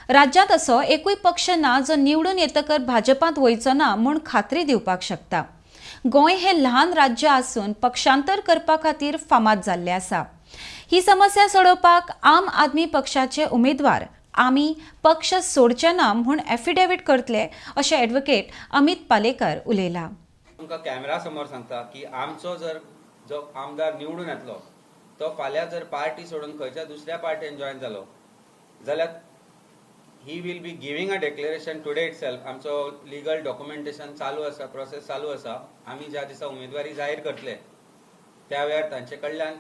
राज्यात असो एकूय पक्ष ना जो निवडून येतकर भाजपात वयचो ना म्हूण खात्री दिवपाक शकता। गोंय हे ल्हान राज्य आसून पक्षांतर करपा खातीर फामाद जाल्ले आसा। ही समस्या सोडोवपाक आम आदमी पक्षाचे उमेदवार आमी पक्ष सोडचे ना म्हूण एफिडेविट करतले अशें एडवोकेट अमित पालेकर उलयला। तुमकां कॅमेरा समोर सांगता की आमचो जर जो आमदार निवडून येतलो तो फाल्यां जर पार्टी सोडून खंयच्या दुसऱ्या पार्टीन जॉयन जालो जाल्यार he will be giving a declaration today itself. आमचो लिगल डॉक्युमेंटेशन चालू आसा, प्रोसेस चालू आसा। आमी ज्या दिसा उमेदवारी जाहीर करतले त्या वेळार तांचे कडल्यान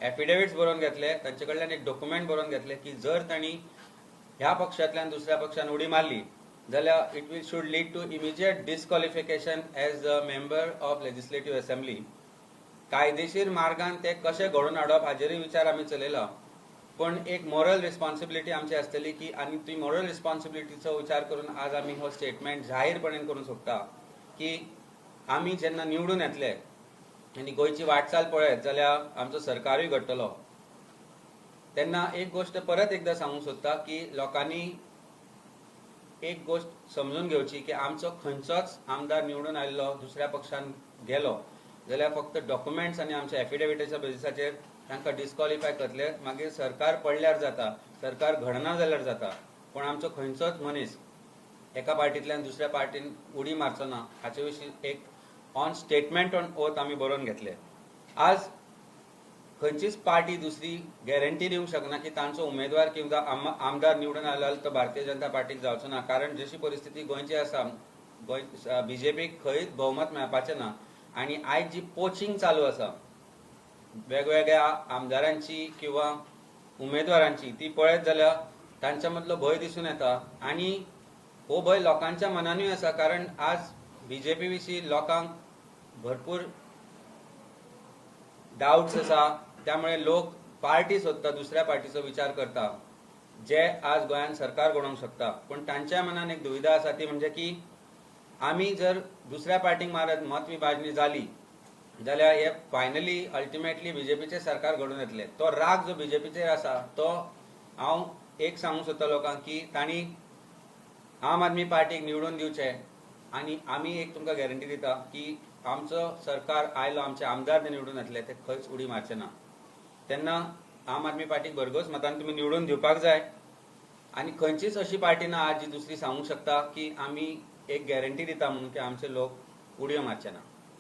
एफिडेविट्स बरोवन घेतले, तांचे कडल्यान एक डॉक्युमेंट बरोवन घेतले की जर तांणी ह्या पक्षांतल्यान दुसऱ्या पक्षान उडी मारली जाल्यार it will should lead to immediate disqualification as a member of legislative assembly. कायदेशीर मार्गान ते कशें घडोवन हाडप हाजेरूय विचार आमी चलयला, पण एक मॉरल रिस्पॉन्सिबिलिटी आमची आसतली की आनी ती मॉरल रिस्पॉन्सिबिलिटीचो विचार करून आज आमी हो स्टेटमेंट जाहीरपणान करूंक सोदता की आमी जेन्ना निवडून येतले आनी गोंयची वाटचाल पळयत जाल्यार आमचो सरकारूय घडटलो तेन्ना एक गोष्ट परत एकदा सांगूंक सोदता की लोकांनी एक गोष्ट समजून घेवची की आमचो खंयचोच आमदार निवडून आयिल्लो दुसऱ्या पक्षान गेलो जाल्यार फक्त डॉक्युमेंट्स आनी आमच्या एफिडेविटाच्या बेसिसाचेर तांकां डिस्क्वॉलिफाय करतले, मागीर सरकार पडल्यार जाता, सरकार घडना जाल्यार जाता, पण आमचो खंयचोच मनीस एका पार्टींतल्यान दुसऱ्या पार्टीन उडी मारचो ना हाचे विशीं एक ऑन स्टेटमेंट ऑन ओथ आमी बरोवन घेतले। आज खंयचीच पार्टी दुसरी गॅरंटी दिवंक शकना की तांचो उमेदवार किंवा आमदार निवडून आयलो तो भारतीय जनता पार्टीक जावचो ना, कारण जशी परिस्थिती गोंयची आसा गोंय बीजेपीक खंयच भोवमत मेळपाचें ना। आनी आयज जी पोचिंग चालू आसा वेगवेगळ्या आमदारांची किंवा उमेदवारांची ती पळयत जाल्यार तांच्या मदलो भंय दिसून येता आनी हो भंय लोकांच्या मनानूय आसा, कारण आज बीजेपी विशीं लोकांक भरपूर डाउट्स आसा, त्यामुळे लोक पार्टी सोदता, दुसऱ्या पार्टीचो विचार करता जे आज गोंयान सरकार घडोवंक शकता। पण तांच्या मनान एक दुविधा आसा ती म्हणजे की आमी जर दुसऱ्या पार्टीक मारत मत विभाजणी जाली जाल्यार हे फायनली अल्टिमेटली बीजेपीचे सरकार घडून येतले। तो राग जो बीजेपीचेर आसा तो हांव एक सांगूंक सोदता लोकांक की तांणी आम आदमी पार्टीक निवडून दिवचे आनी आमी एक तुमकां गॅरंटी दिता की आमचो सरकार आयलो, आमचे आमदार निवडून येतले, ते खंयच उडी मारचे ना। तेन्ना आम आदमी पार्टीक भरघोस मतान तुमी निवडून दिवपाक जाय आनी खंयचीच अशी पार्टी ना आज जी दुसरी सांगूंक शकता की आमी एक गॅरंटी दिता म्हणून की आमचे लोक उडयो मारचे ना।